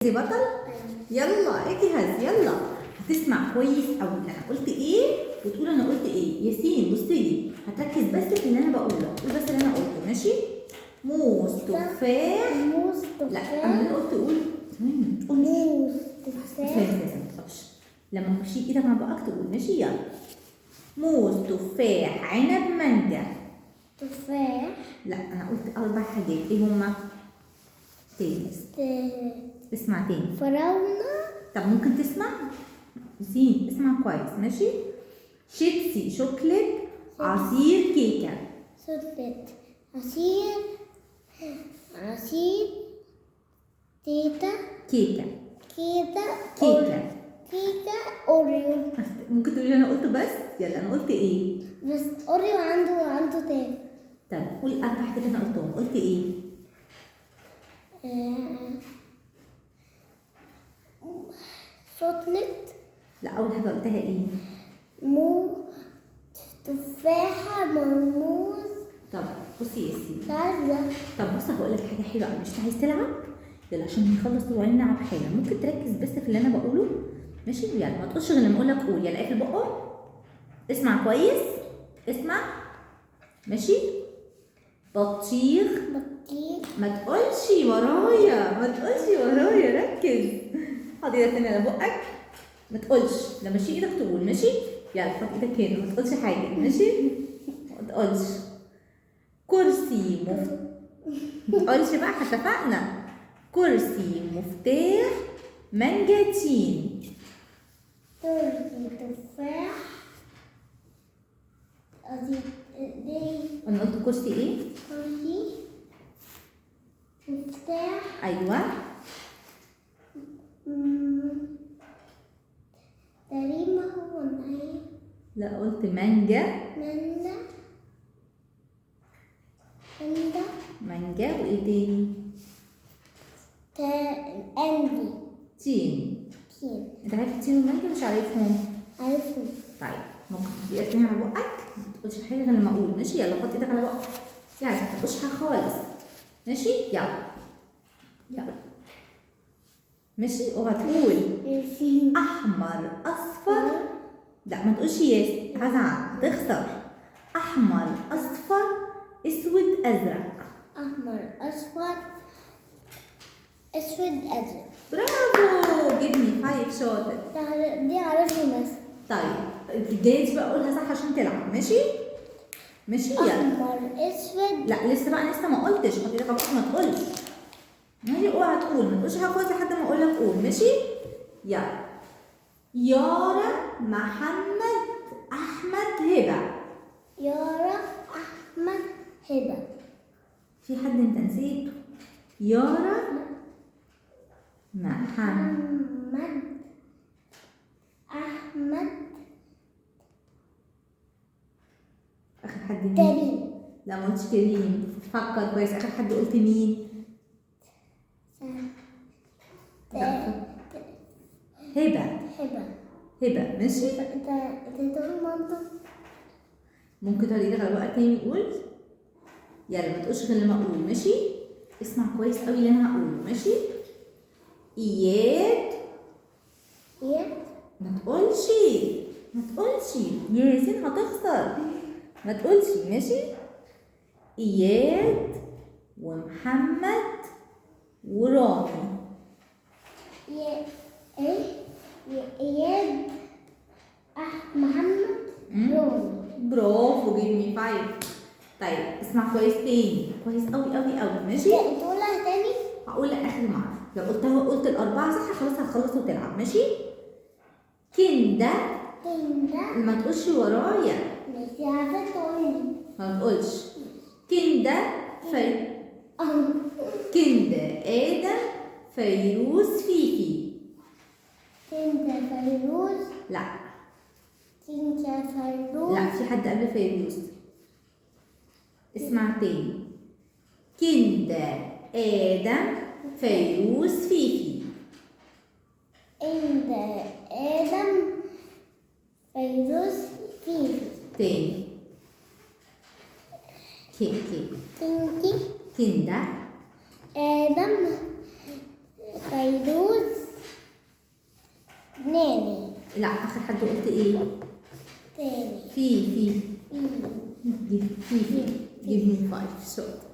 زي بطل؟ يلا اجهز يلا. هتسمع كويس قوي انا قلت ايه وتقول انا قلت ايه. ياسين بص لي، هتركز بس في اللي انا بقوله، قول بس اللي انا قلته ماشي؟ موز تفاح. موز تفاح. لا انا اللي قلت قول. موز تفاح. لما تمشي ايدك مع بقك تقول ماشي. يلا موز تفاح عنب مانجا. تفاح. لا انا قلت 4 حاجات، ايه هما؟ تاني اسمع تاني. فراولة. طب ممكن تسمع؟ زين اسمع كويس ماشي؟ شيبسي شوكليت عصير كيكة. شوكليت عصير تيتا كيكة. كيكة أوريو. ممكن تقولي انا قلت بس؟ يلا انا قلت ايه؟ بس أوريو عنده تاني. طب قول 4 حاجات انا قلتهم، قلت ايه؟ شوكليت. لا اول حاجة قلتها ايه؟ تفاحة موز. طب بصي يا سيدي. كذا. طب بص هقول لك حاجة حلوة قوي، مش عايز تلعب؟ يلا عشان نخلص وبعدين نلعب حاجة، ممكن تركز بس في اللي انا بقوله ماشي؟ يلا ما تقولش غير لما اقول لك قول. يلا اقفل بقك، اسمع كويس، اسمع ماشي؟ بطيخ. ما تقولش ورايا، ركز. حط ايدك تاني على بقك، ما تقولش. لما تشيل ايدك تقول ماشي؟ يلا حط ايدك هنا، ما تقولش حاجه ماشي؟ ما تقولش. كرسي ما تقولش بقى، اتفقنا؟ كرسي مفتاح منجتين. كرسي تفاح. انا قلت كرسي ايه؟ كرسي مفتاح. ايوه تقريبا هو معايا. لا قلت مانجا. مانجا وايه تاني؟ أندي. تين. انت عارف التين والمانجا مش عارفهم؟ عارفهم. طيب ممكن تدي تاني على بقك، ما تقولش حاجه غير لما اقول ماشي؟ يلا حط ايدك على بقك، يعني ما تقولش حاجه خالص ماشي؟ يلا ماشي؟ اوعى تقول احمر اصفر. لا ما تقولش ياس، هزعل هتخسر. احمر اصفر اسود ازرق. أحمر أصفر أسود أزرق. برافو، جبني 5 شاطر. دي عرفني بس. طيب الجايز بقى قولها صح عشان تلعب ماشي؟ يلا. أحمر أسود. لا لسه ما قلتش، حط ايدك على بقك ما تقولش ماشي؟ اوعى تقول، ما تقولش حاجه خالص لحد ما اقول لك قول ماشي؟ يلا يارا محمد احمد هبه. يارا أحمد هبة. في حد انت نسيته؟ يارا محمد أحمد اخر حد مين؟ كريم. لا ما قلتش كريم، فكر كويس. اخر حد قلت مين؟ هبه ماشي؟ انت تقول مامتك. ممكن تقعد ايدك على بقك تاني وقول. يلا ما تقولش غير لما اقول ماشي؟ اسمع كويس قوي اللي انا هقوله ماشي؟ اياد. ما تقولش ياسين هتخسر. ما تقولش ماشي؟ اياد ومحمد ورامي. اياد محمد رامي. برافو، جيب مي 5. طيب اسمع كويس تاني، كويس قوي ماشي؟ تقولها تاني؟ هقول لك اخر مره، لو قلت ال4 صح خلاص هتخلص وتلعب ماشي؟ كندا. ما تقولش ورايا. ماشي عارفه تقولي. ما تقولش. كندا آدم فيروز فيفي. فيروز. لا فيروز. لا في حد قبل فيروز. اسمع تاني. كندا آدم فيروز فيفي. آدم فيروز فيفي. تاني. كندا آدم فيروز ناني. لا اخر حد قلت ايه؟ تاني. في في. give me 5 شاطر.